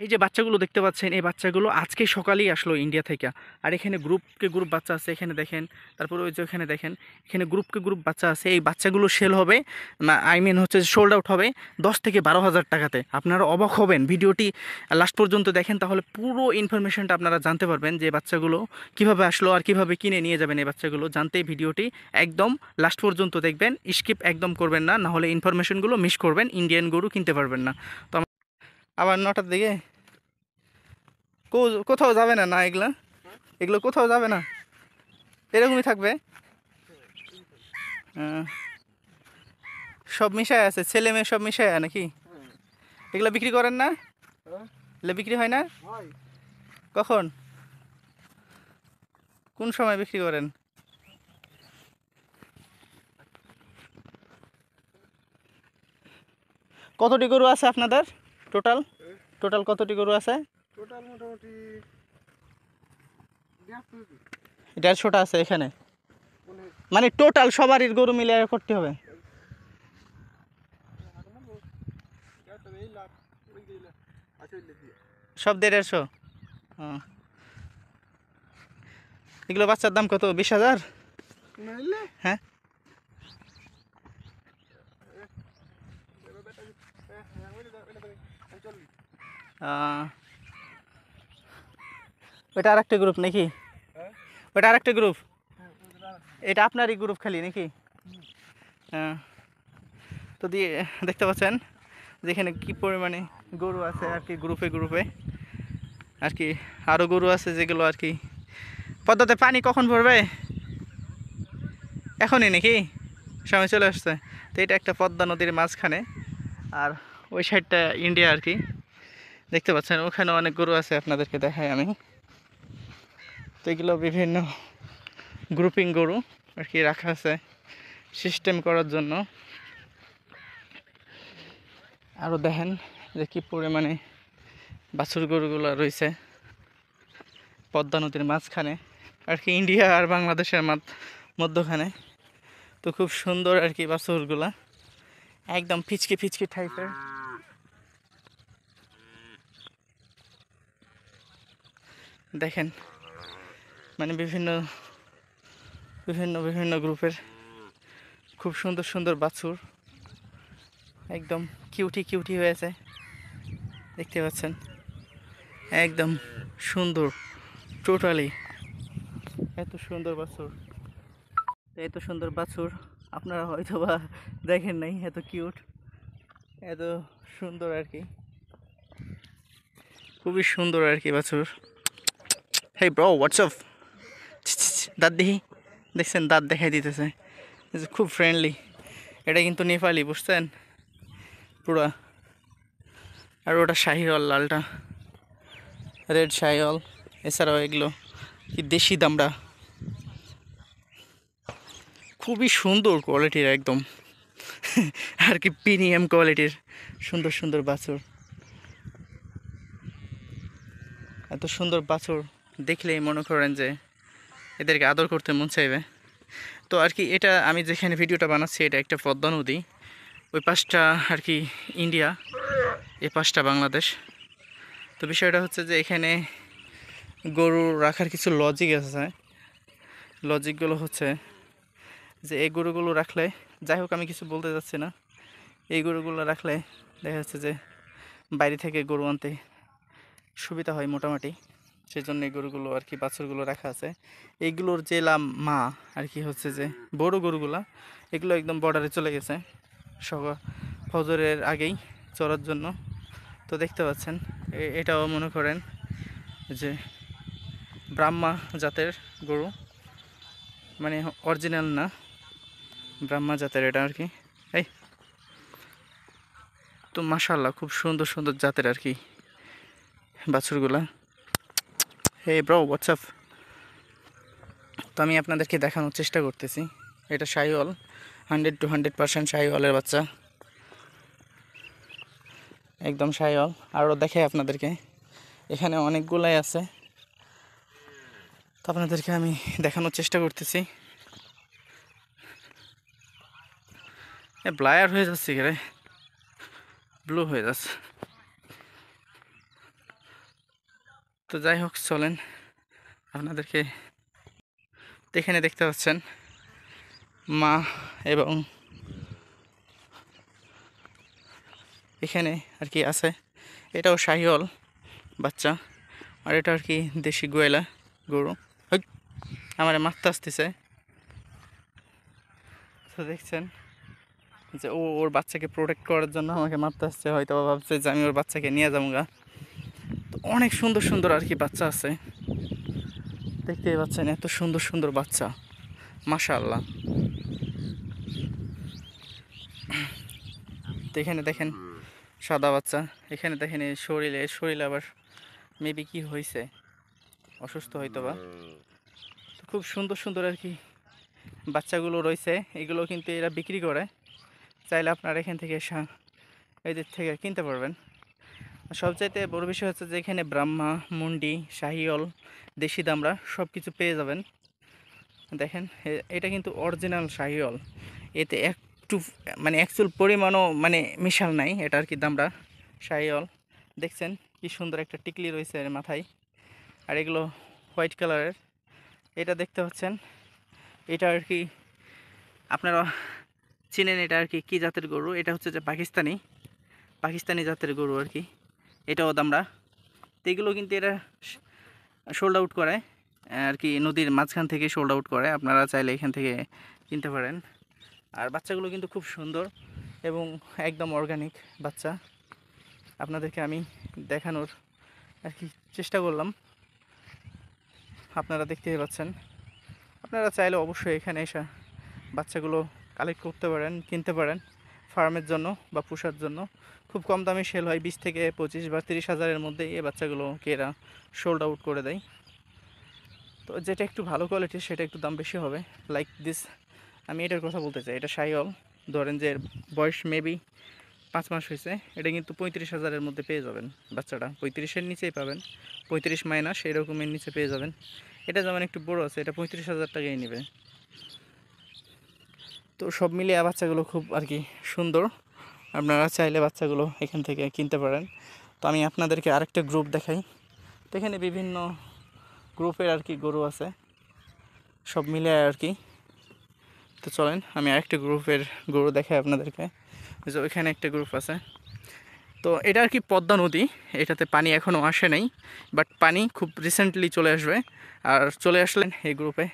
এই যে বাচ্চাগুলো দেখতে পাচ্ছেন, এই বাচ্চাগুলো আজকে সকালেই আসলো ইন্ডিয়া থেকে। আর এখানে গ্রুপকে গ্রুপ বাচ্চা আছে, এখানে দেখেন। তারপরে ওই যে ওখানে দেখেন, এখানে গ্রুপকে গ্রুপ বাচ্চা আছে। এই বাচ্চাগুলো সেল হবে, আই মিন হচ্ছে সোল্ড আউট হবে 10 থেকে 12 হাজার টাকাতে। আপনারা অবাক হবেন, ভিডিওটি লাস্ট পর্যন্ত দেখেন, তাহলে পুরো ইনফরমেশনটা আপনারা জানতে পারবেন যে বাচ্চাগুলো কিভাবে আসলো আর কিভাবে কিনে নিয়ে যাবেন। এই বাচ্চাগুলো জানতে ভিডিওটি একদম লাস্ট পর্যন্ত দেখবেন, স্কিপ একদম করবেন না, নাহলে ইনফরমেশনগুলো মিস করবেন, ইন্ডিয়ান গরু কিনতে পারবেন না। তো আবার 9টার দিকে কোথাও যাবে না, না এগুলা, এগুলো কোথাও যাবে না, এরকমই থাকবে। আহ, সব মিশায় আছে, ছেলে মেয়ে সব মিশায় নাকি? এগুলো বিক্রি করেন না? এগুলো বিক্রি হয় না? কখন, কোন সময় বিক্রি করেন? কতটি গরু আছে আপনাদের টোটাল? টোটাল কতটি গরু আছে? টোটাল মোটামুটি 150টা আছে এখানে, মানে মানে টোটাল সবারই গরু মিলে করতে হবে? এই লাখ ওই গেলে আছে দিয়ে সব 150? হ্যাঁ। এগুলো বাচ্চার দাম কত, 20,000? নাইলে হ্যাঁ। ওইটা আর একটা গ্রুপ নাকি? ওইটা আর একটা গ্রুপ, এটা আপনারই গ্রুপ খালি নাকি? হ্যাঁ। তো দিয়ে দেখতে পাচ্ছেন যেখানে কি পরিমাণে গরু আছে আর কি, গ্রুপে গ্রুপে আর কি। আরও গরু আছে যেগুলো আর কি। পদ্মাতে পানি কখন ভরবে? এখনই নাকি? সময় চলে আসছে। তো এটা একটা পদ্মা নদীর মাঝখানে, আর ওই সাইডটা ইন্ডিয়া আর কি। দেখতে পাচ্ছেন ওখানে অনেক গরু আছে, আপনাদেরকে দেখাই আমি। তো এগুলো বিভিন্ন গ্রুপিং গরু আর কি রাখা আছে সিস্টেম করার জন্য। আরও দেখেন যে কী পরিমাণে বাছুর গরুগুলো রয়েছে পদ্মা নদীর মাঝখানে আর কি, ইন্ডিয়া আর বাংলাদেশের মধ্যখানে। তো খুব সুন্দর আর কি বাছুরগুলা, একদম ফিচকি ফিচকি টাইপের। দেখেন মানে বিভিন্ন বিভিন্ন বিভিন্ন গ্রুপের খুব সুন্দর সুন্দর বাছুর, একদম কিউটি কিউটি হয়েছে, দেখতে পাচ্ছেন একদম সুন্দর। টোটালি এত সুন্দর বাছুর, এত সুন্দর বাছুর আপনারা হয়তো বা দেখেন নাই, এত কিউট, এত সুন্দর আর কি, খুবই সুন্দর আর কি বাছুর। হেই ব্রো, হোয়াটসঅ্যাপ, দাঁত দেখি, দেখছেন দাঁত দেখাই দিতেছে, খুব ফ্রেন্ডলি। এটা কিন্তু নেপালি, বুঝছেন পুরা। আর ওটা শাহিওয়াল, লালটা রেড শাহিওয়াল। এছাড়াও এগুলো কি দেশি দামড়া, খুবই সুন্দর কোয়ালিটির একদম আর কি, প্রিমিয়াম কোয়ালিটির সুন্দর সুন্দর বাছুর। এত সুন্দর বাছুর দেখলেই মনে করেন যে এদেরকে আদর করতে মন চাইবে। তো আর কি, এটা আমি যেখানে ভিডিওটা বানাচ্ছি এটা একটা পদ্মা নদী, ওই পাশটা আর কি ইন্ডিয়া, এ পাশটা বাংলাদেশ। তো বিষয়টা হচ্ছে যে এখানে গরু রাখার কিছু লজিক আছে। লজিকগুলো হচ্ছে যে এই গরুগুলো রাখলে, যাই হোক আমি কিছু বলতে যাচ্ছি না, এই গরুগুলো রাখলে দেখা যাচ্ছে যে বাইরে থেকে গরু আনতে সুবিধা হয় মোটামুটি, সেই জন্য এই গরুগুলো আর কি, বাছুরগুলো রাখা আছে। এইগুলোর যে মা আর কি হচ্ছে যে বড় গরুগুলা, এগুলো একদম বর্ডারে চলে গেছে ফজরের আগেই চড়ার জন্য। তো দেখতে পাচ্ছেন এটাও মনে করেন যে ব্রাহ্মা জাতের গরু, মানে অরিজিনাল না, ব্রাহ্মা জাতের এটা আর কি। এই তো মাশাআল্লাহ খুব সুন্দর সুন্দর জাতের আর কি বাছুরগুলা। Hey bro, WhatsApp. তো আমি আপনাদেরকে দেখানোর চেষ্টা করতেছি, এটা শাহিওয়াল, 100% শাহিওয়ালের বাচ্চা, একদম শাহিওয়াল। আরও দেখে আপনাদেরকে, এখানে অনেকগুলাই আছে, তো আপনাদেরকে আমি দেখানোর চেষ্টা করতেছি। ব্লায়ার হয়ে যাচ্ছে, রে ব্লু হয়ে যাচ্ছে। তো যাই হোক চলেন আপনাদেরকে, তো এখানে দেখতে পাচ্ছেন মা এবং এখানে আর কি আছে, এটাও শাহিওয়াল বাচ্চা, আর এটা আর কি দেশি গোয়েলা গরু। হই, আমার মারতে আসতেছে। তো দেখছেন যে ওর বাচ্চাকে প্রোটেক্ট করার জন্য আমাকে মারতে আসছে, হয়তো বা ভাবছে যে আমি ওর বাচ্চাকে নিয়ে যাবো গা। তো অনেক সুন্দর সুন্দর আর কি বাচ্চা আছে, দেখতেই পাচ্ছেন এত সুন্দর সুন্দর বাচ্চা, মাশাআল্লাহ। তো এখানে দেখেন সাদা বাচ্চা, এখানে দেখেন এই শরীরে আবার মেবি কি হয়েছে, অসুস্থ হয়তো বা। তো খুব সুন্দর সুন্দর আর কি বাচ্চাগুলো রয়েছে, এগুলো কিন্তু এরা বিক্রি করে, চাইলে আপনারা এখান থেকে এদের থেকে কিনতে পারবেন। সবচাইতে বড় বিষয় হচ্ছে যে এখানে ব্রাহ্মা, মুন্ডি, শাহিওল, দেশি দামড়া সব কিছু পেয়ে যাবেন। দেখেন এটা কিন্তু অরিজিনাল শাহিওল, এতে একটু মানে অ্যাকচুয়াল পরিমাণও মানে মিশাল নাই, এটা আর কি দামড়া শাহিওল। দেখছেন কি সুন্দর একটা টিকলি রয়েছে এর মাথায়, আর এগুলো হোয়াইট কালারের। এটা দেখতে পাচ্ছেন, এটা আর কি আপনারা চিনেন, এটা আর কি কী জাতের গরু, এটা হচ্ছে যে পাকিস্তানি জাতের গরু আর কি, এটাও দামড়া। তো এগুলো কিন্তু এরা সোল্ড আউট করে আর কি, নদীর মাঝখান থেকে সোল্ড আউট করে, আপনারা চাইলে এখান থেকে কিনতে পারেন। আর বাচ্চাগুলো কিন্তু খুব সুন্দর এবং একদম অর্গানিক বাচ্চা, আপনাদেরকে আমি দেখানোর আর কি চেষ্টা করলাম। আপনারা দেখতেই পাচ্ছেন, আপনারা চাইলে অবশ্যই এখানে এসে বাচ্চাগুলো কালেক্ট করতে পারেন, কিনতে পারেন ফার্মের জন্য বা পোষার জন্য। খুব কম দামে সেল হয়, 20 থেকে 25 বা 30 হাজারের মধ্যেই এই বাচ্চাগুলোকে এরা সোল্ড আউট করে দেয়। তো যেটা একটু ভালো কোয়ালিটির সেটা একটু দাম বেশি হবে, লাইক দিস। আমি এটার কথা বলতে চাই, এটা শাহিওয়াল, ধরেন যে বয়স মেবি 5 মাস হয়েছে, এটা কিন্তু 35,000-এর মধ্যে পেয়ে যাবেন বাচ্চাটা, 35-এর নিচেই পাবেন, 35 মাইনাস এরকমের নিচে পেয়ে যাবেন। এটা যেমন একটু বড় আছে, এটা 35,000 টাকাই নেবে। তো সব মিলিয়ে বাচ্চাগুলো খুব আর কি সুন্দর, আপনারা চাইলে বাচ্চাগুলো এখান থেকে কিনতে পারেন। তো আমি আপনাদেরকে আরেকটা গ্রুপ দেখাই, তো এখানে বিভিন্ন গ্রুপের আর কি গরু আছে সব মিলে আর কি। তো চলেন আমি আরেকটা গ্রুপের গরু দেখাই আপনাদেরকে, যে ওইখানে একটা গ্রুপ আছে। তো এটা আর কি পদ্মা নদী, এটাতে পানি এখনও আসে নাই, বাট পানি খুব রিসেন্টলি চলে আসবে। আর চলে আসলেন এই গ্রুপে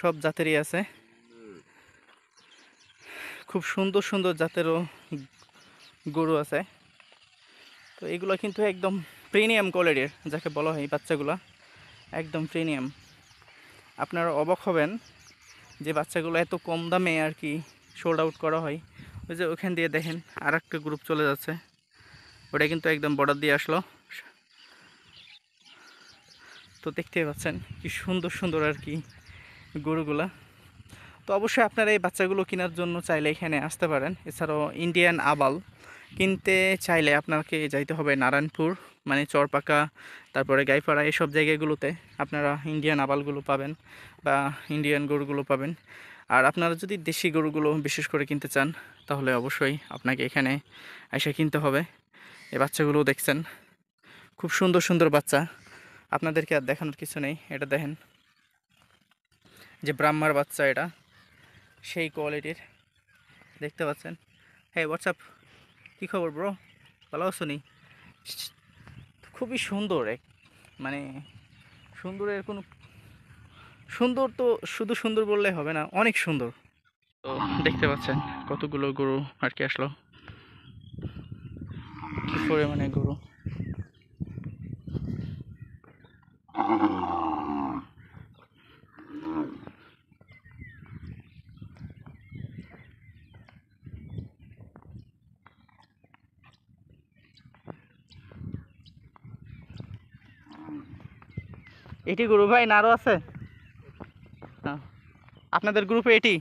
সব জাতেরই আছে, খুব সুন্দর সুন্দর জাতেরও গরু আছে। তো এগুলো কিন্তু একদম প্রিমিয়াম কোয়ালিটির, যাকে বলা হয় বাচ্চাগুলো একদম প্রিমিয়াম। আপনারা অবাক হবেন যে বাচ্চাগুলো এত কম দামে আর কি সোল্ড আউট করা হয়। ওই যে ওখান দিয়ে দেখেন আর একটা গ্রুপ চলে যাচ্ছে, ওটা কিন্তু একদম বর্ডার দিয়ে আসলো। তো দেখতেই পাচ্ছেন কি সুন্দর সুন্দর আর কি গরুগুলা। তো অবশ্যই আপনারা এই বাচ্চাগুলো কেনার জন্য চাইলে এখানে আসতে পারেন। এছাড়াও ইন্ডিয়ান আবাল কিনতে চাইলে আপনাকে যাইতে হবে নারায়ণপুর, মানে চরপাকা, তারপরে গাইপাড়া, এইসব জায়গাগুলোতে আপনারা ইন্ডিয়ান আবালগুলো পাবেন বা ইন্ডিয়ান গরুগুলো পাবেন। আর আপনারা যদি দেশি গরুগুলো বিশেষ করে কিনতে চান, তাহলে অবশ্যই আপনাকে এখানে এসে কিনতে হবে। এই বাচ্চাগুলো দেখছেন খুব সুন্দর সুন্দর বাচ্চা, আপনাদেরকে আর দেখানোর কিছু নেই। এটা দেখেন যে ব্রাহ্মার বাচ্চা, এটা সেই কোয়ালিটির, দেখতে পাচ্ছেন। হ্যাঁ হোয়াটসঅ্যাপ, কী খবর ব্রো, ভালো আছো নি? খুবই সুন্দর এক, মানে সুন্দরের কোনো সুন্দর তো শুধু সুন্দর বললে হবে না, অনেক সুন্দর। তো দেখতে পাচ্ছেন কতগুলো গরু আর কি আসলো, কি পরিমাণে গরু। এটি গরু ভাই না আরও আছে? না, আপনাদের গ্রুপে এটি